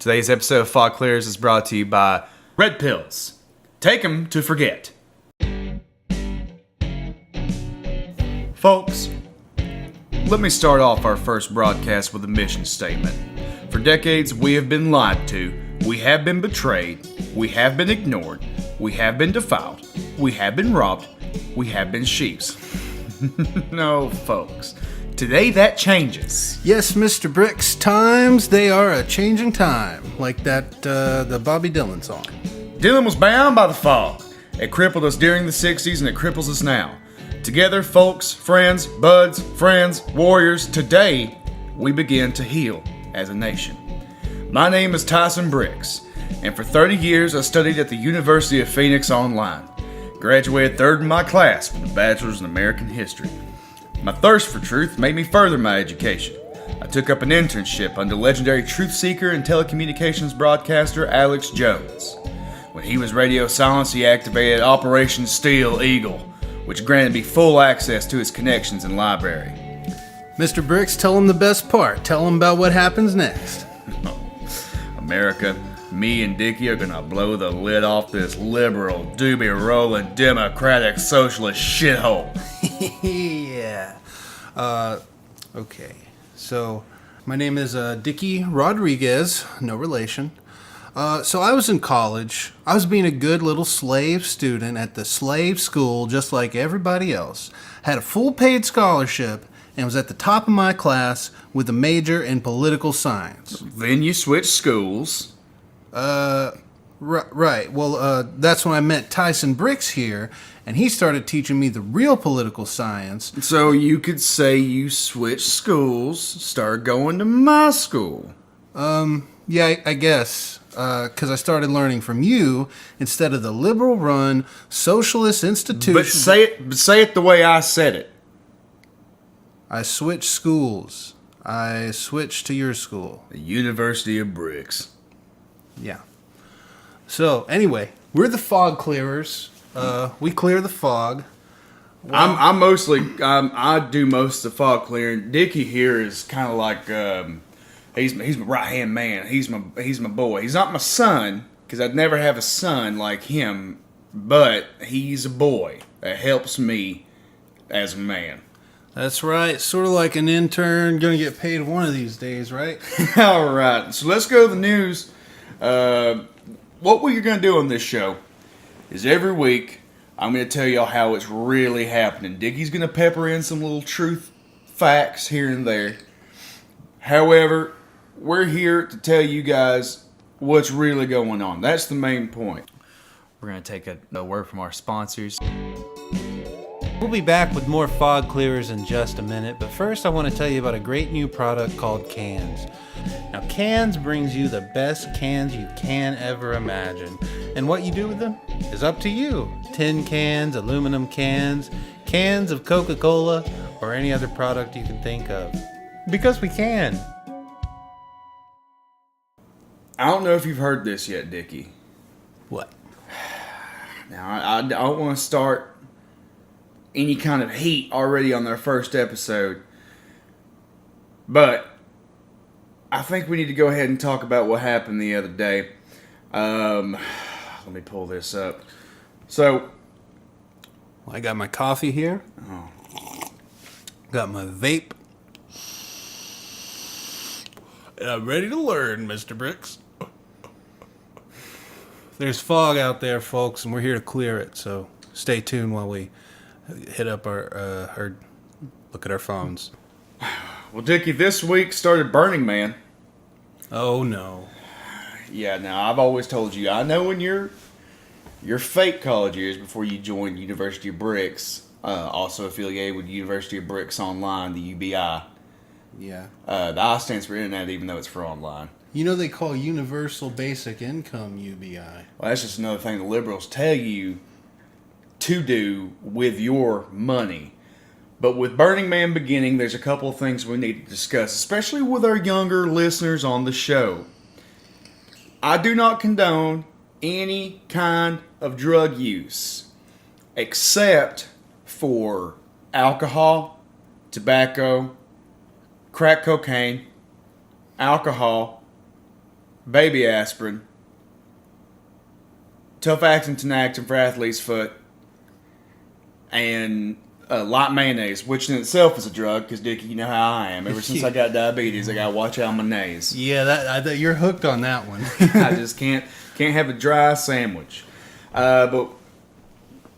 Today's episode of Fog Clears is brought to you by Red Pills. Take 'em to forget. Folks, let me start off our first broadcast with a mission statement. For decades, we have been lied to, we have been betrayed, we have been ignored, we have been defiled, we have been robbed, we have been sheeps. No, folks. Today that changes. Yes, Mr. Bricks, times they are a changing time, like that the Bobby Dylan song. Dylan was bound by the fog. It crippled us during the 60s and it cripples us now. Together, folks, friends, buds, friends, warriors, today we begin to heal as a nation. My name is Tyson Bricks, and for 30 years I studied at the University of Phoenix online. Graduated third in my class with a bachelor's in American history. My thirst for truth made me further my education. I took up an internship under legendary truth seeker and telecommunications broadcaster Alex Jones. When he was radio silence, he activated Operation Steel Eagle, which granted me full access to his connections and library. Mr. Bricks, tell him the best part. Tell him about what happens next. America, me and Dickie are gonna blow the lid off this liberal, doobie-rolling, democratic, socialist shithole. Yeah. Okay. So, my name is Dickie Rodriguez, no relation. So I was in college. I was being a good little slave student at the slave school just like everybody else. Had a full paid scholarship and was at the top of my class with a major in political science. Then you switched schools. Right. Well, that's when I met Tyson Bricks here, and he started teaching me the real political science. So you could say you switched schools, started going to my school. Yeah, I guess. Because I started learning from you instead of the liberal-run socialist institution. But say it the way I said it. I switched schools. I switched to your school. The University of Bricks. Yeah. So, anyway, we're the fog clearers. We clear the fog. Well, I do most of the fog clearing. Dickie here is kind of like, he's my right-hand man. He's my boy. He's not my son, because I'd never have a son like him, but he's a boy that helps me as a man. That's right. Sort of like an intern going to get paid one of these days, right? All right. So let's go to the news. What we're going to do on this show is every week I'm going to tell y'all how it's really happening. Dickie's going to pepper in some little truth facts here and there. However, we're here to tell you guys what's really going on. That's the main point. We're going to take a word from our sponsors. We'll be back with more fog clearers in just a minute, but first I want to tell you about a great new product called Cans. Now, Cans brings you the best cans you can ever imagine, and what you do with them is up to you. Tin cans, aluminum cans, cans of Coca-Cola, or any other product you can think of. Because we can. I don't know if you've heard this yet, Dickie. What? Now, I don't want to start any kind of heat already on their first episode, but I think we need to go ahead and talk about what happened the other day. Let me pull this up. So, I got my coffee here. Oh. Got my vape. And I'm ready to learn, Mr. Bricks. There's fog out there, folks, and we're here to clear it, so stay tuned while we hit up our look at our phones. Well, Dickie, this week started Burning Man. Oh, no. Yeah, now, I've always told you, I know in your fake college years before you joined University of Bricks, also affiliated with University of Bricks Online, the UBI. Yeah. The I stands for internet, even though it's for online. You know they call Universal Basic Income UBI. Well, that's just another thing the liberals tell you to do with your money. But with Burning Man beginning, there's a couple of things we need to discuss, especially with our younger listeners on the show. I do not condone any kind of drug use except for alcohol, tobacco, crack cocaine, alcohol, baby aspirin, tough actin tenactin for athlete's foot, and light mayonnaise, which in itself is a drug, because, Dickie, you know how I am. Ever since I got diabetes, I got to watch out my nays. Yeah, you're hooked on that one. I just can't have a dry sandwich. But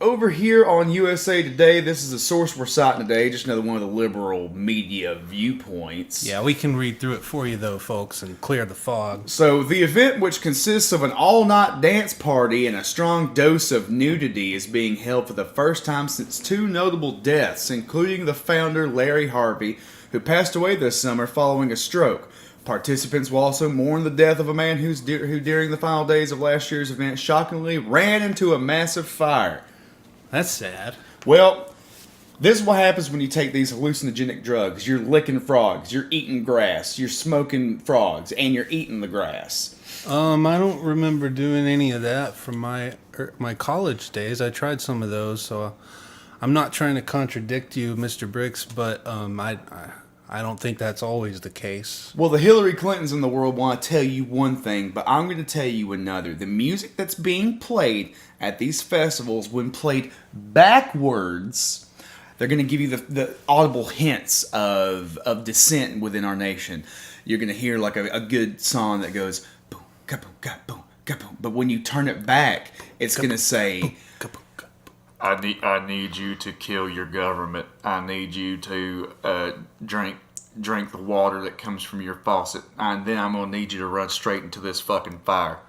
over here on USA Today, this is a source we're citing today, just another one of the liberal media viewpoints. Yeah, we can read through it for you, though, folks, and clear the fog. So, the event, which consists of an all-night dance party and a strong dose of nudity, is being held for the first time since 2 notable deaths, including the founder, Larry Harvey, who passed away this summer following a stroke. Participants will also mourn the death of a man who during the final days of last year's event shockingly ran into a massive fire. That's sad. Well, this is what happens when you take these hallucinogenic drugs. You're licking frogs, you're eating grass, you're smoking frogs, and you're eating the grass. I don't remember doing any of that from my college days. I tried some of those, so I'm not trying to contradict you, Mr. Bricks, but I don't think that's always the case. Well, the Hillary Clintons in the world want to tell you one thing, but I'm going to tell you another. The music that's being played at these festivals, when played backwards, they're going to give you the audible hints of dissent within our nation. You're going to hear like a good song that goes boom, ka-boom, ka-boom, ka-boom. But when you turn it back, it's going to say, I need you to kill your government. I need you to drink the water that comes from your faucet. And then I'm going to need you to run straight into this fucking fire.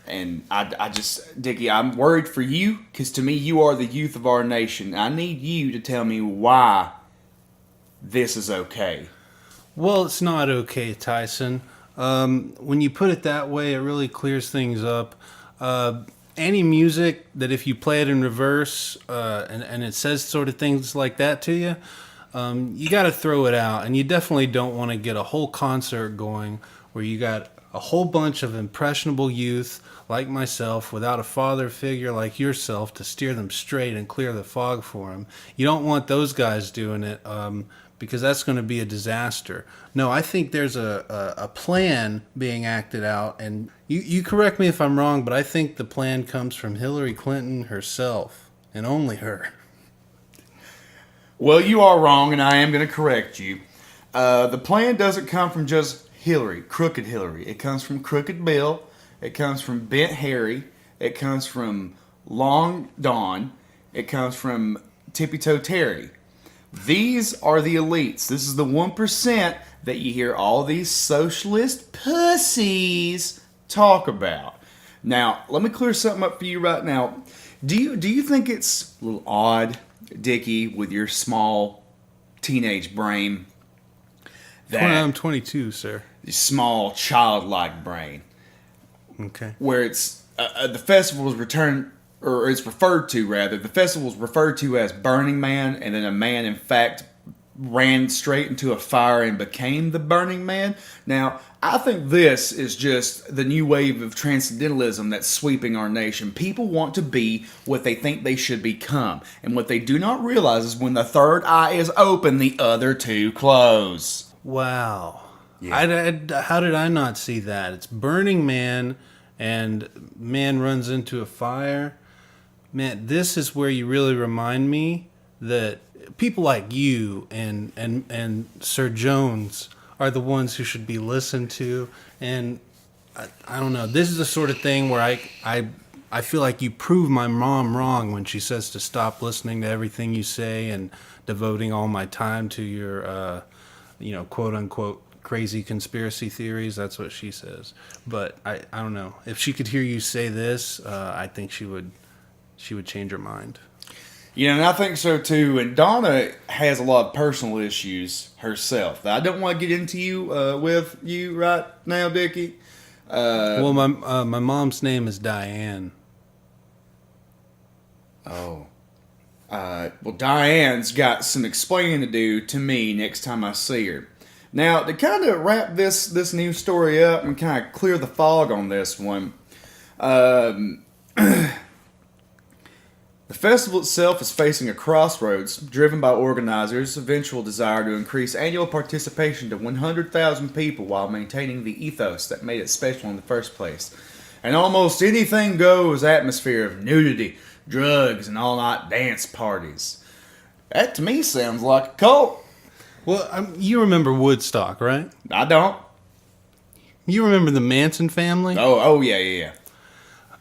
And I just, Dickie, I'm worried for you, because to me, you are the youth of our nation. I need you to tell me why this is okay. Well, it's not okay, Tyson. When you put it that way, it really clears things up. Any music that if you play it in reverse and it says sort of things like that to you, you got to throw it out. And you definitely don't want to get a whole concert going where you got a whole bunch of impressionable youth like myself without a father figure like yourself to steer them straight and clear the fog for them. You don't want those guys doing it because that's going to be a disaster. No, I think there's a plan being acted out, and you correct me if I'm wrong, but I think the plan comes from Hillary Clinton herself, and only her. Well, you are wrong, and I am going to correct you. The plan doesn't come from just Hillary, Crooked Hillary. It comes from Crooked Bill. It comes from Bent Harry. It comes from Long Don. It comes from Tippy Toe Terry. These are the elites. This is the 1% that you hear all these socialist pussies talk about. Now, let me clear something up for you right now. Do you think it's a little odd, Dickie, with your small teenage brain, that I'm 22, sir. Small childlike brain, Okay. where it's the festival is referred to as Burning Man, and then a man in fact ran straight into a fire and became the Burning Man. Now, I think this is just the new wave of transcendentalism that's sweeping our nation. People want to be what they think they should become, and what they do not realize is when the third eye is open, the other two close. Wow. Yeah. How did I not see that? It's Burning Man, and man runs into a fire. Man, this is where you really remind me that people like you and Sir Jones are the ones who should be listened to. And I don't know. This is the sort of thing where I feel like you prove my mom wrong when she says to stop listening to everything you say and devoting all my time to your, quote unquote, crazy conspiracy theories. That's what she says. But I don't know. If she could hear you say this, I think she would change her mind. Yeah, and I think so too. And Donna has a lot of personal issues herself that I don't want to get into with you right now, Dickie. Well, my mom's name is Diane. Oh. Well, Diane's got some explaining to do to me next time I see her. Now, to kind of wrap this news story up and kind of clear the fog on this one, The festival itself is facing a crossroads, driven by organizers' eventual desire to increase annual participation to 100,000 people while maintaining the ethos that made it special in the first place. An almost anything goes atmosphere of nudity, drugs, and all-night dance parties. That to me sounds like a cult. Well, you remember Woodstock, right? I don't. You remember the Manson family? Oh yeah.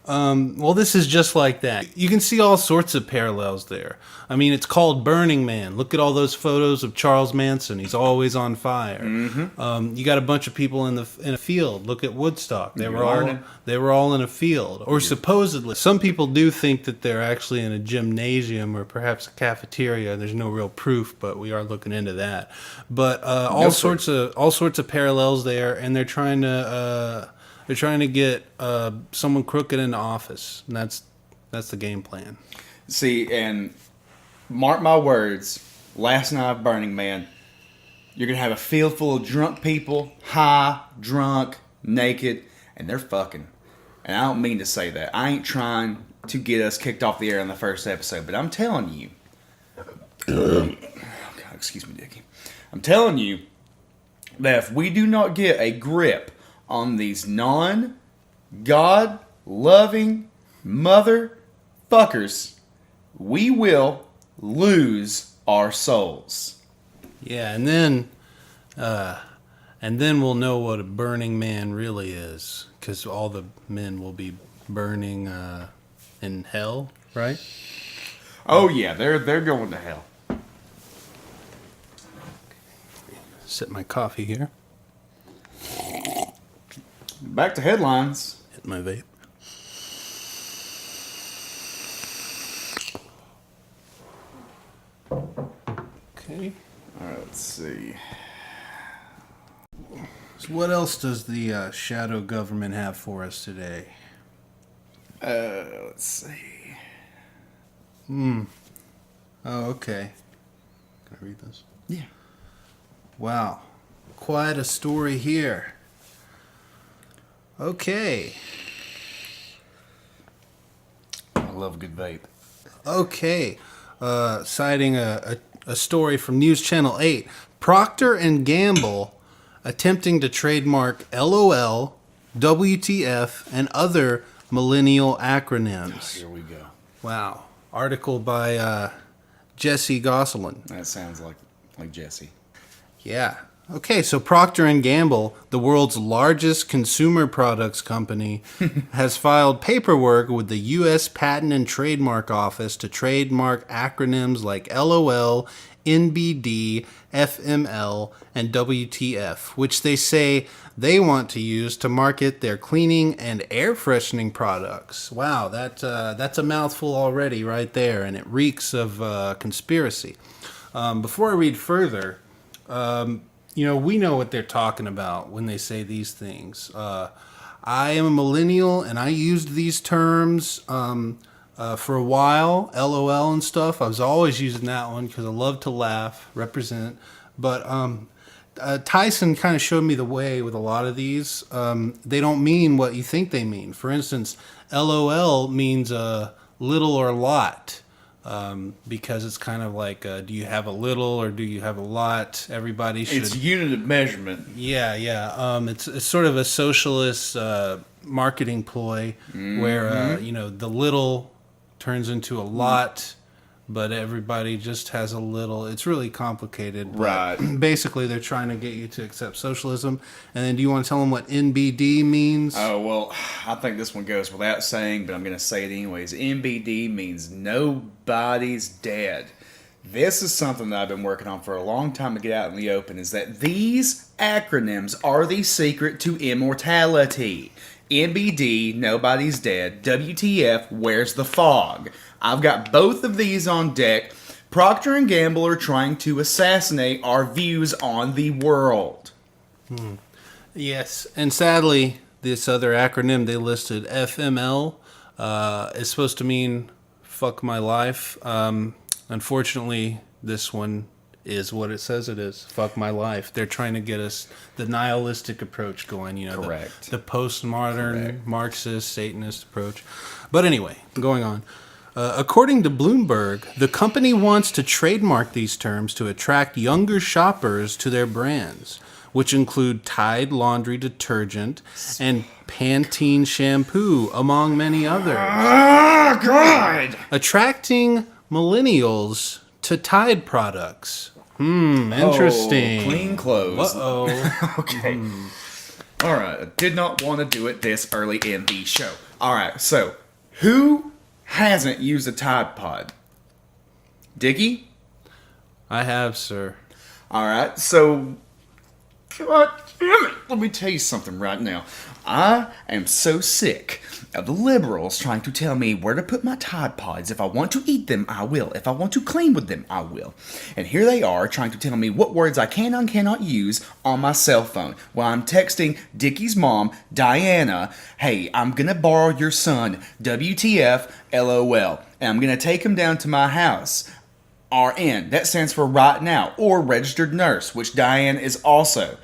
Well, this is just like that. You can see all sorts of parallels there. I mean, it's called Burning Man. Look at all those photos of Charles Manson. He's always on fire. Mm-hmm. You got a bunch of people in a field. Look at Woodstock. They were all in a field, or supposedly. Some people do think that they're actually in a gymnasium or perhaps a cafeteria. There's no real proof, but we are looking into that. But all sorts of parallels there, and they're trying to. They're trying to get someone crooked into office, and that's the game plan. See, and mark my words, last night of Burning Man, you're going to have a field full of drunk people, high, drunk, naked, and they're fucking. And I don't mean to say that. I ain't trying to get us kicked off the air in the first episode, but I'm telling you. God, excuse me, Dickie. I'm telling you that if we do not get a grip on these non-God-loving motherfuckers, we will lose our souls. Yeah, and then we'll know what a burning man really is, because all the men will be burning in hell, right? Oh yeah, they're going to hell. Sip my coffee here. Back to headlines. Hit my vape. Okay. All right, let's see. So what else does the shadow government have for us today? Let's see. Oh, okay. Can I read this? Yeah. Wow. Quite a story here. Okay. I love a good vape. Okay. Citing a story from News Channel 8. Procter & Gamble attempting to trademark LOL, WTF, and other millennial acronyms. Here we go. Wow. Article by Jesse Gosselin. That sounds like Jesse. Yeah. Okay, so Procter & Gamble, the world's largest consumer products company, has filed paperwork with the U.S. Patent and Trademark Office to trademark acronyms like LOL, NBD, FML, and WTF, which they say they want to use to market their cleaning and air freshening products. Wow, that's a mouthful already right there, and it reeks of conspiracy. Before I read further, we know what they're talking about when they say these things. I am a millennial, and I used these terms for a while, LOL and stuff. I was always using that one because I love to laugh, represent. But Tyson kind of showed me the way with a lot of these. They don't mean what you think they mean. For instance, LOL means little or lot. Because it's kind of like, do you have a little or do you have a lot? Everybody should. It's unit of measurement. Yeah. It's sort of a socialist marketing ploy where the little turns into a lot, but everybody just has a little. It's really complicated. Right. Basically, they're trying to get you to accept socialism. And then, do you want to tell them what NBD means? Oh, well, I think this one goes without saying, but I'm going to say it anyways. NBD means nobody's dead. This is something that I've been working on for a long time to get out in the open, is that these acronyms are the secret to immortality. NBD, nobody's dead. WTF, where's the fog? I've got both of these on deck. Procter & Gamble are trying to assassinate our views on the world. Yes, and sadly, this other acronym they listed, FML, is supposed to mean fuck my life. Unfortunately, this one is what it says it is. Fuck my life. They're trying to get us the nihilistic approach going, Correct. The postmodern, Marxist, Satanist approach. But anyway, going on. According to Bloomberg, the company wants to trademark these terms to attract younger shoppers to their brands, which include Tide laundry detergent and Pantene shampoo, among many others. Oh, God! Attracting millennials to Tide products. Interesting. Oh, clean clothes. Uh-oh. Okay. All right. I did not want to do it this early in the show. All right. So, who hasn't used a Tide Pod? Dickie? I have, sir. All right. So, God damn it. Let me tell you something right now. I am so sick of the liberals trying to tell me where to put my Tide Pods. If I want to eat them, I will. If I want to clean with them, I will. And here they are trying to tell me what words I can and cannot use on my cell phone. While I'm texting Dickie's mom, Diana, hey, I'm going to borrow your son, WTF, LOL. And I'm going to take him down to my house. RN, that stands for right now, or registered nurse, which Diane is also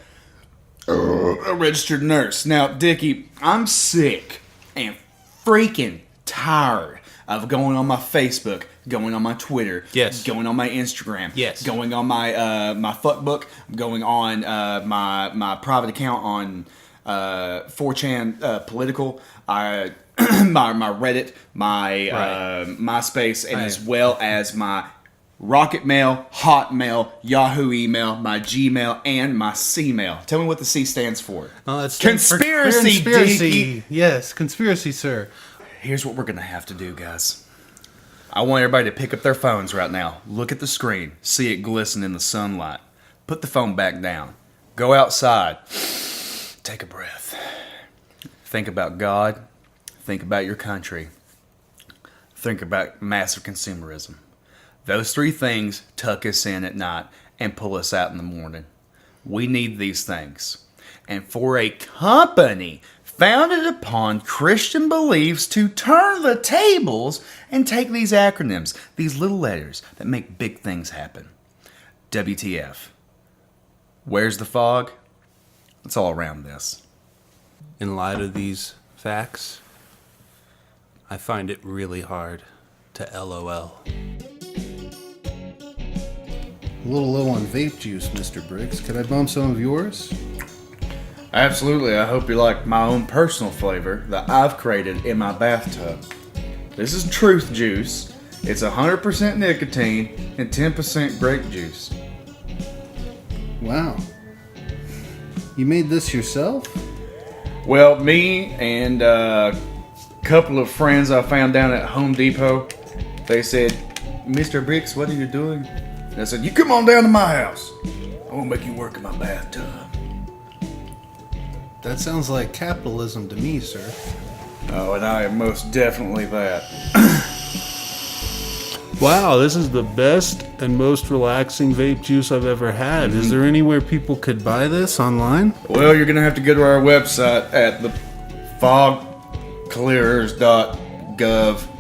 a registered nurse. Now, Dickie, I'm sick and freaking tired of going on my Facebook, going on my Twitter, Yes. going on my Instagram, Yes. going on my my fuckbook, going on my private account on 4chan political, my Reddit, my MySpace, and as well as my Rocket Mail, Hotmail, Yahoo email, my Gmail, and my C-mail. Tell me what the C stands for. That's Conspiracy, Dickie. Yes, conspiracy, sir. Here's what we're going to have to do, guys. I want everybody to pick up their phones right now. Look at the screen. See it glisten in the sunlight. Put the phone back down. Go outside. Take a breath. Think about God. Think about your country. Think about massive consumerism. Those three things tuck us in at night and pull us out in the morning. We need these things. And for a company founded upon Christian beliefs to turn the tables and take these acronyms, these little letters that make big things happen. WTF. Where's the fog? It's all around this. In light of these facts, I find it really hard to LOL. A little low on vape juice, Mr. Briggs. Could I bump some of yours? Absolutely. I hope you like my own personal flavor that I've created in my bathtub. This is Truth Juice. It's 100% nicotine and 10% grape juice. Wow. You made this yourself? Well, me and a couple of friends I found down at Home Depot, they said, Mr. Briggs, what are you doing? And I said, you come on down to my house. I want to make you work in my bathtub. That sounds like capitalism to me, sir. Oh, and I am most definitely that. Wow, this is the best and most relaxing vape juice I've ever had. Is there anywhere people could buy this online? Well, you're going to have to go to our website at the fogclearers.gov